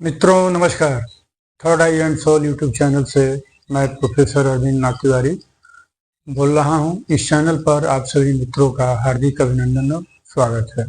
मित्रों नमस्कार। Third eye and soul YouTube channel से मैं प्रोफेसर अरविंद नाथ तिवारी बोल रहा हूं। इस चैनल पर आप सभी मित्रों का हार्दिक अभिनंदन और स्वागत है।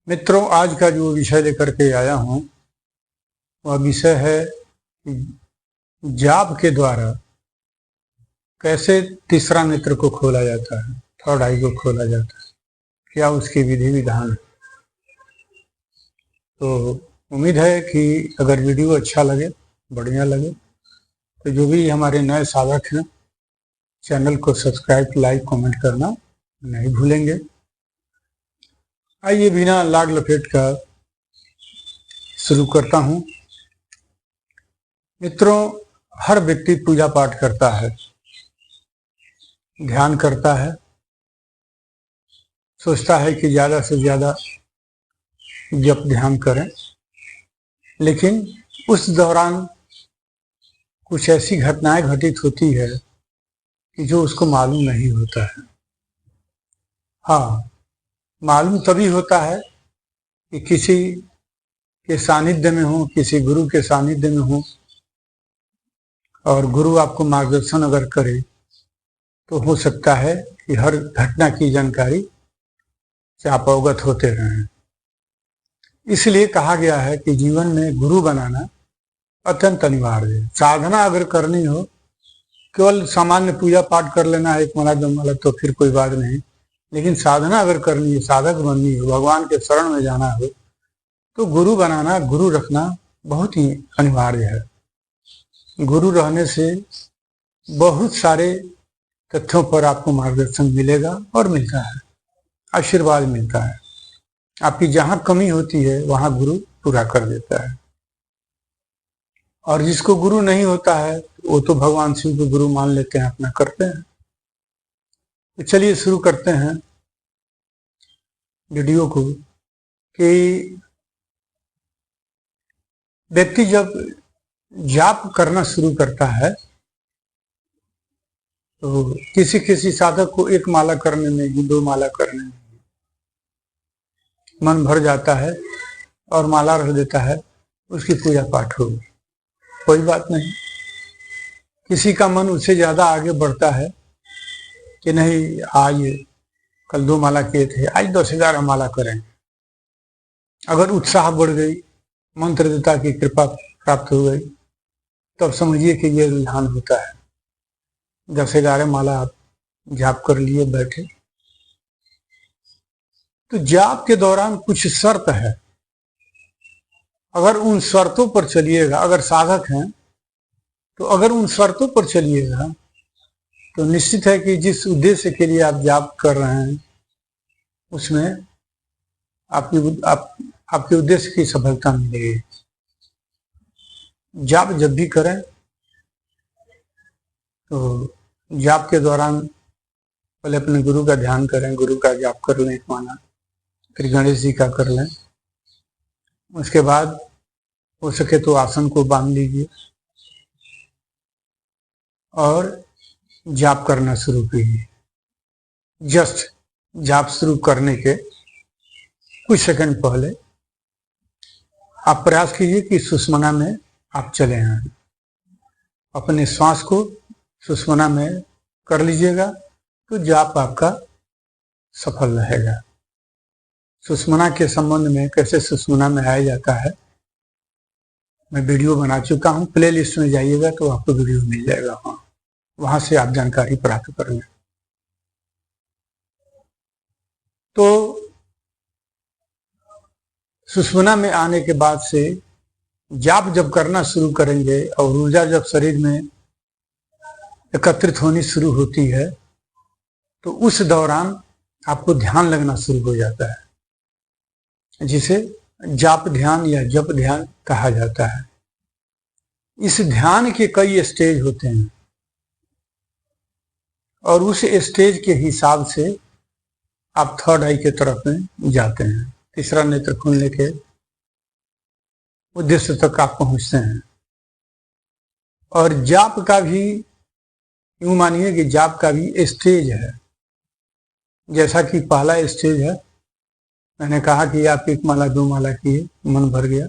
मित्रों, आज का जो विषय लेकर के आया हूं वह विषय है जाप के द्वारा कैसे तीसरा नेत्र को खोला जाता है, थर्ड आई को खोला जाता है, क्या उसकी विधि विधान है। तो उम्मीद है कि अगर वीडियो अच्छा लगे, बढ़िया लगे, तो जो भी हमारे नए साधक हैं चैनल को सब्सक्राइब, लाइक, कमेंट करना नहीं भूलेंगे। आइए बिना लाग लपेट का शुरू करता हूं। मित्रों, हर व्यक्ति पूजा पाठ करता है, ध्यान करता है, सोचता है कि ज़्यादा से ज़्यादा जप ध्यान करें, लेकिन उस दौरान कुछ ऐसी घटनाएं घटित होती है कि जो उसको मालूम नहीं होता है। हाँ, मालूम तभी होता है कि किसी के सानिध्य में हो, किसी गुरु के सानिध्य में हो और गुरु आपको मार्गदर्शन अगर करे तो हो सकता है कि हर घटना की जानकारी से आप अवगत होते रहें। इसलिए कहा गया है कि जीवन में गुरु बनाना अत्यंत अनिवार्य है। साधना अगर करनी हो, केवल सामान्य पूजा पाठ कर लेना है एक माला दो माला तो फिर कोई बात नहीं, लेकिन साधना अगर करनी है, साधक बननी हो, भगवान के शरण में जाना हो, तो गुरु बनाना, गुरु रखना बहुत ही अनिवार्य है। गुरु रहने से बहुत सारे तथ्यों पर आपको मार्गदर्शन मिलेगा और मिलता है, आशीर्वाद मिलता है। आपकी जहां कमी होती है वहां गुरु पूरा कर देता है। और जिसको गुरु नहीं होता है वो तो भगवान शिव को गुरु मान लेते हैं, अपना करते हैं। तो चलिए शुरू करते हैं वीडियो को। कि व्यक्ति जब जाप करना शुरू करता है तो किसी किसी साधक को एक माला करने में ही, दो माला करने में मन भर जाता है और माला रख देता है, उसकी पूजा पाठ होगी, कोई बात नहीं। किसी का मन उससे ज्यादा आगे बढ़ता है कि नहीं, आज कल 2 माला किए थे, आज 10-11 माला करेंगे। अगर उत्साह बढ़ गई, मंत्र देवता की कृपा प्राप्त हो गई, तब समझिए कि ये रुझान होता है। 10-11 माला आप जाप कर लिए, बैठे। तो जाप के दौरान कुछ शर्त है, अगर उन शर्तों पर चलिएगा, अगर साधक हैं तो अगर उन शर्तों पर चलिएगा तो निश्चित है कि जिस उद्देश्य के लिए आप जाप कर रहे हैं उसमें आपके उद्देश्य की सफलता मिलेगी। जाप जब भी करें तो जाप के दौरान पहले अपने गुरु का ध्यान करें, गुरु का जाप कर लें एक माला, फिर गणेश जी का कर लें। उसके बाद हो सके तो आसन को बांध लीजिए और जाप करना शुरू कीजिए। जस्ट जाप शुरू करने के कुछ सेकंड पहले आप प्रयास कीजिए कि सुषुम्ना में आप चले आए, अपने श्वास को सुषुम्ना में कर लीजिएगा तो जाप आपका सफल रहेगा। सुषुम्ना के संबंध में, कैसे सुषुम्ना में आया जाता है, मैं वीडियो बना चुका हूं। प्ले लिस्ट में जाइएगा तो आपको वीडियो मिल जाएगा, वहां से आप जानकारी प्राप्त कर लें। तो सुषुम्ना में आने के बाद से जाप जब करना शुरू करेंगे और ऊर्जा जब शरीर में एकत्रित होनी शुरू होती है तो उस दौरान आपको ध्यान लगना शुरू हो जाता है, जिसे जाप ध्यान या जप ध्यान कहा जाता है। इस ध्यान के कई स्टेज होते हैं और उस स्टेज के हिसाब से आप थर्ड आई के तरफ में जाते हैं, तीसरा नेत्र खुलने के उद्देश्य तक आप पहुंचते हैं। और जाप का भी यूं मानिए कि जाप का भी स्टेज है। जैसा कि पहला स्टेज है मैंने कहा कि आप एक माला 2 माला किए, मन भर गया,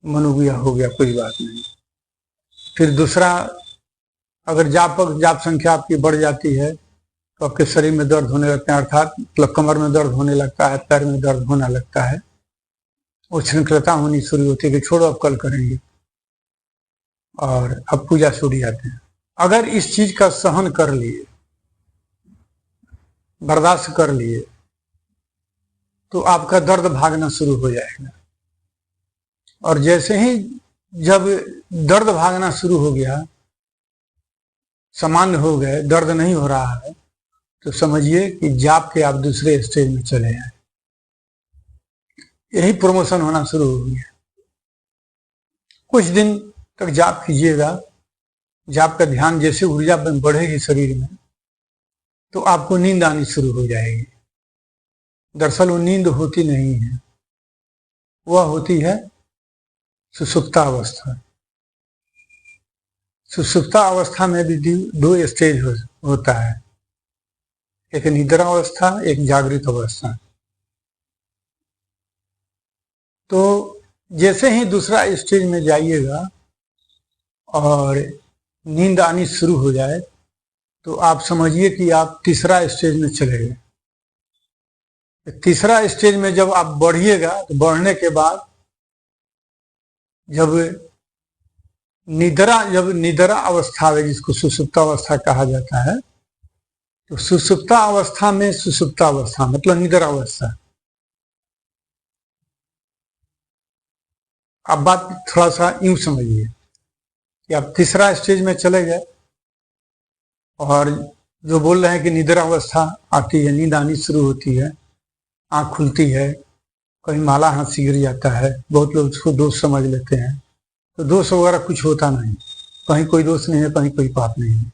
मन उबिया हो गया, कोई बात नहीं। फिर दूसरा, अगर जाप संख्या आपकी बढ़ जाती है तो आपके शरीर में दर्द होने लगता है, अर्थात मतलब कमर में दर्द होने लगता है, पैर में दर्द होने लगता है, उच्छृंखलता होनी शुरू होती है कि छोड़ो अब कल करेंगे, और अब पूजा छूट जाते हैं। अगर इस चीज का सहन कर लिए, बर्दाश्त कर लिए, तो आपका दर्द भागना शुरू हो जाएगा। और जैसे ही जब दर्द भागना शुरू हो गया, सामान्य हो गए, दर्द नहीं हो रहा है, तो समझिए कि जाप के आप दूसरे स्टेज में चले आए, यही प्रमोशन होना शुरू हो गया। कुछ दिन तक जाप कीजिएगा, जाप का ध्यान जैसे ऊर्जा बढ़ेगी शरीर में, तो आपको नींद आनी शुरू हो जाएगी। दरअसल वो नींद होती नहीं है, वह होती है सुषुप्ता अवस्था। सुषुप्ता अवस्था में भी 2 स्टेज होता है, एक निद्रा अवस्था, एक जागृत अवस्था। तो जैसे ही दूसरा स्टेज में जाइएगा और नींद आनी शुरू हो जाए, तो आप समझिए कि आप तीसरा स्टेज में चले गए। तीसरा स्टेज में जब आप बढ़िएगा, तो बढ़ने के बाद जब निद्रा अवस्था है, जिसको सुषुप्ता अवस्था कहा जाता है, तो सुषुप्ता अवस्था में, सुषुप्ता अवस्था मतलब निद्रा अवस्था। अब बात थोड़ा सा यूं समझिए कि आप तीसरा स्टेज में चले गए, और जो बोल रहे हैं कि निद्रा अवस्था आती है, नींद आनी शुरू होती है, आंख खुलती है, कहीं माला हाथ से गिर जाता है, बहुत लोग उसको दोष समझ लेते हैं। तो दोष वगैरह कुछ होता नहीं, कहीं कोई दोष नहीं है, कहीं कोई पाप नहीं है।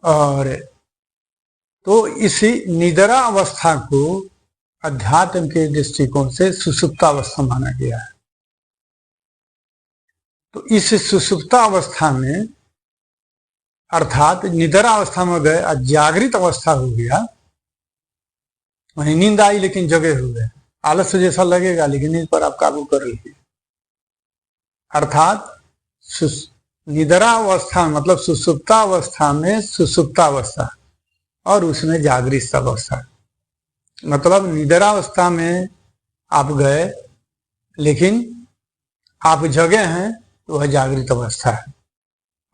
और तो इसी निद्रा अवस्था को अध्यात्म के दृष्टिकोण से सुषुप्ता अवस्था माना गया है। तो इस सुषुप्ता अवस्था में, अर्थात निद्रा अवस्था में गए, जागृत अवस्था हो गया, वहीं नींद आई लेकिन जगे हुए, आलस्य जैसा लगेगा लेकिन नींद पर आप काबू कर लीजिए। अर्थात निद्रा अवस्था मतलब सुषुप्ता अवस्था में सुषुप्ता अवस्था, और उसमें जागृत अवस्था। मतलब निद्रा अवस्था में आप गए लेकिन आप जगे हैं, तो वह जागृत अवस्था है।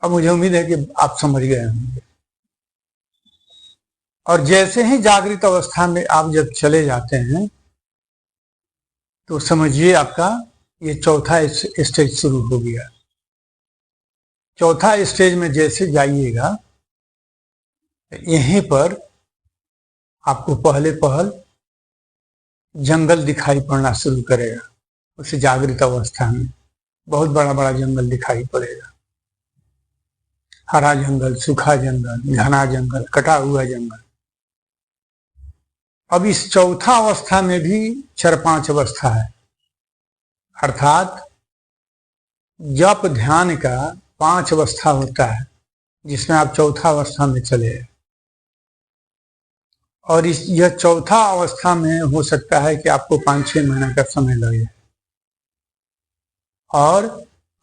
अब मुझे उम्मीद है कि आप समझ गए होंगे। और जैसे ही जागृत अवस्था में आप जब चले जाते हैं, तो समझिए आपका ये चौथा स्टेज शुरू हो गया। चौथा स्टेज में जैसे जाइएगा, यहीं पर आपको पहल जंगल दिखाई पड़ना शुरू करेगा। उस जागृत अवस्था में बहुत बड़ा बड़ा जंगल दिखाई पड़ेगा, हरा जंगल, सूखा जंगल, घना जंगल, कटा हुआ जंगल। अब इस चौथा अवस्था में भी 4-5 अवस्था है, अर्थात जप ध्यान का 5 अवस्था होता है, जिसमें आप चौथा अवस्था में चले। और यह चौथा अवस्था में हो सकता है कि आपको 5-6 महीना का समय लगे। और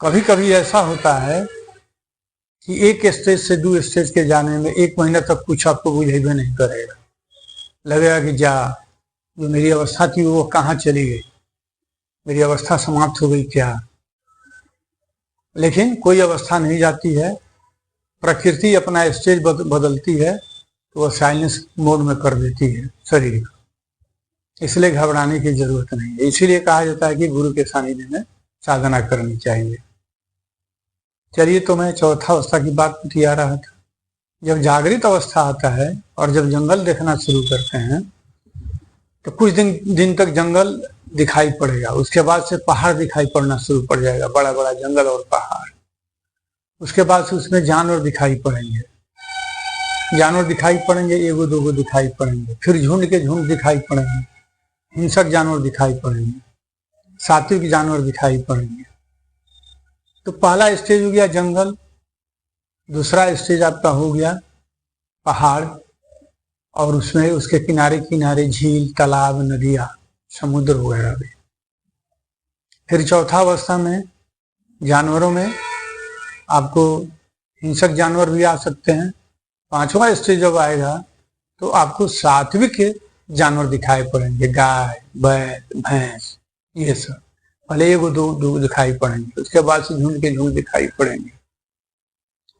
कभी कभी ऐसा होता है कि एक स्टेज से 2 स्टेज के जाने में 1 महीना तक कुछ आपको बुझेबे नहीं करेगा, लगेगा कि जो मेरी अवस्था थी वो कहाँ चली गई, मेरी अवस्था समाप्त हो गई क्या। लेकिन कोई अवस्था नहीं जाती है, प्रकृति अपना स्टेज बदलती है, तो वह साइलेंस मोड में कर देती है शरीर को, इसलिए घबराने की जरूरत नहीं है। इसीलिए कहा जाता है कि गुरु के सानिध्य में साधना करनी चाहिए। चलिए, तो मैं चौथा अवस्था की बात बता रहा था। जब जागृत अवस्था आता है और जब जंगल देखना शुरू करते हैं, तो कुछ दिन तक जंगल दिखाई पड़ेगा, उसके बाद से पहाड़ दिखाई पड़ना शुरू पड़ जाएगा, बड़ा बड़ा जंगल और पहाड़। उसके बाद से उसमें जानवर दिखाई पड़ेंगे, जानवर दिखाई पड़ेंगे, 1-2 दिखाई पड़ेंगे, फिर झुंड के झुंड दिखाई पड़ेंगे, हिंसक जानवर दिखाई पड़ेंगे, सात्विक जानवर दिखाई पड़ेंगे। तो पहला स्टेज हो गया जंगल, दूसरा स्टेज आपका हो गया पहाड़, और उसमें उसके किनारे किनारे झील, तालाब, नदियां, समुद्र वगैरह भी। फिर चौथा अवस्था में जानवरों में आपको हिंसक जानवर भी आ सकते हैं। पांचवा स्टेज जब आएगा तो आपको सात्विक जानवर दिखाई पड़ेंगे, गाय, बैल, भैंस, ये सब। पहले एगो दो दिखाई पड़ेंगे, उसके बाद से झुंड के झुंड दिखाई पड़ेंगे।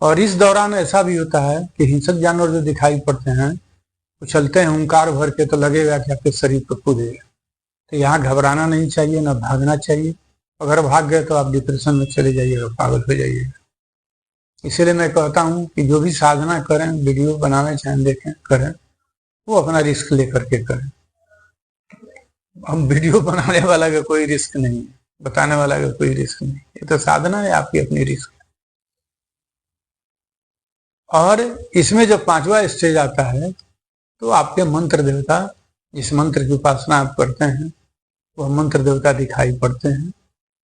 और इस दौरान ऐसा भी होता है कि हिंसक जानवर जो दिखाई पड़ते हैं वो चलते हैं हुंकार भर के, तो लगेगा कि आपके शरीर पर कूदेगा। तो यहाँ घबराना नहीं चाहिए, ना भागना चाहिए। अगर भाग गए तो आप डिप्रेशन में चले जाइएगा, पागल हो जाइएगा। इसीलिए मैं कहता हूँ कि जो भी साधना करें, वीडियो बनावे चाहे देखें, करें, वो अपना रिस्क लेकर के करें। हम वीडियो बनाने वाला का कोई रिस्क नहीं है, बताने वाला का कोई रिस्क नहीं, ये तो साधना है, आपकी अपनी रिस्क है। और इसमें जब पांचवा स्टेज आता है तो आपके मंत्र देवता, जिस मंत्र की उपासना आप करते हैं, वह मंत्र देवता दिखाई पड़ते हैं।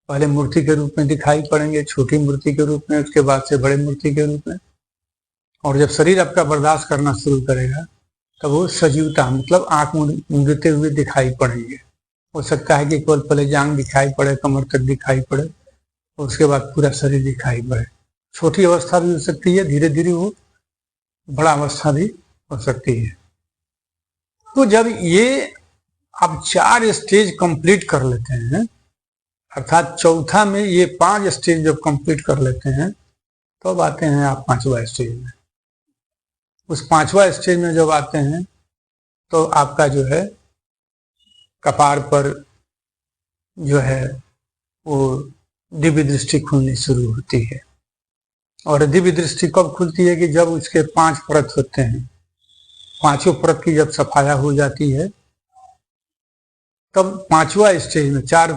पहले मूर्ति के रूप में दिखाई पड़ेंगे, छोटी मूर्ति के रूप में, उसके बाद से बड़े मूर्ति के रूप में। और जब शरीर आपका बर्दाश्त करना शुरू करेगा तब वो सजीवता, मतलब आंख मूंदते हुए दिखाई पड़ेंगे। हो सकता है कि केवल पहले जांग दिखाई पड़े, कमर तक दिखाई पड़े, और उसके बाद पूरा शरीर दिखाई पड़े। छोटी अवस्था भी हो सकती है, धीरे धीरे वो बड़ा अवस्था भी हो सकती है। तो जब ये आप 4 स्टेज कंप्लीट कर लेते हैं, अर्थात चौथा में ये 5 स्टेज जब कंप्लीट कर लेते हैं तो अब आते हैं आप 5वां स्टेज में। उस 5वां स्टेज में जब आते हैं तो आपका जो है कपार पर जो है वो दिव्य दृष्टि खुलनी शुरू होती है। और दिव्य दृष्टि कब खुलती है कि जब उसके 5 परत होते हैं, 5 परत की जब सफाया हो जाती है तब 5वां स्टेज में, 4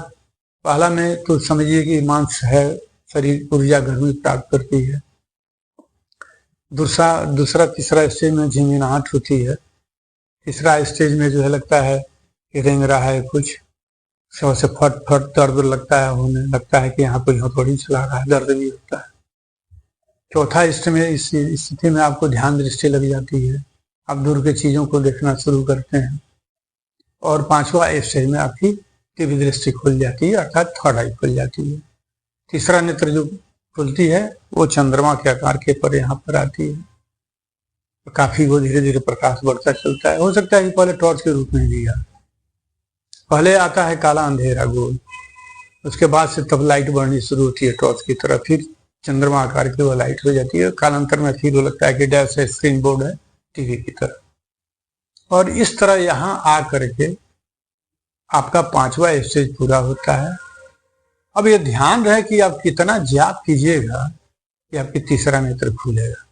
पहला में तो समझिए कि मांस है, शरीर ऊर्जा गर्मी प्राप्त करती है। दूसरा तीसरा स्टेज में झिंझिनाहट होती है। तीसरा स्टेज में जो है लगता है कि रेंग रहा है कुछ, सबसे फट फट दर्द लगता है, होने लगता है कि यहाँ कोई हथौड़ी चला रहा है, दर्द भी होता है। चौथा स्टेज में, इस स्थिति में आपको ध्यान दृष्टि लग जाती है, आप दूर के चीजों को देखना शुरू करते हैं। और 5वां स्टेज में आपकी दिव्य दृष्टि खुल जाती है, अर्थात थर्ड आई खुल जाती है। तीसरा नेत्र जो खुलती है वो चंद्रमा के आकार के पर यहाँ पर आती है, तो काफी वो धीरे धीरे प्रकाश बढ़ता चलता है। हो सकता है कि पहले टॉर्च के रूप में दिया, पहले आता है काला अंधेरा गोल, उसके बाद से तब लाइट बढ़नी शुरू होती है टॉर्च की तरह, फिर चंद्रमा आकार की वो लाइट हो जाती है। कालांतर में फिर वो लगता है कि डैश है, स्क्रीन बोर्ड है टीवी की तरह। और इस तरह यहाँ आ करके आपका 5वां स्टेज पूरा होता है। अब ये ध्यान रहे कि आप कितना जाप कीजिएगा कि आपकी तीसरा नेत्र खुलेगा।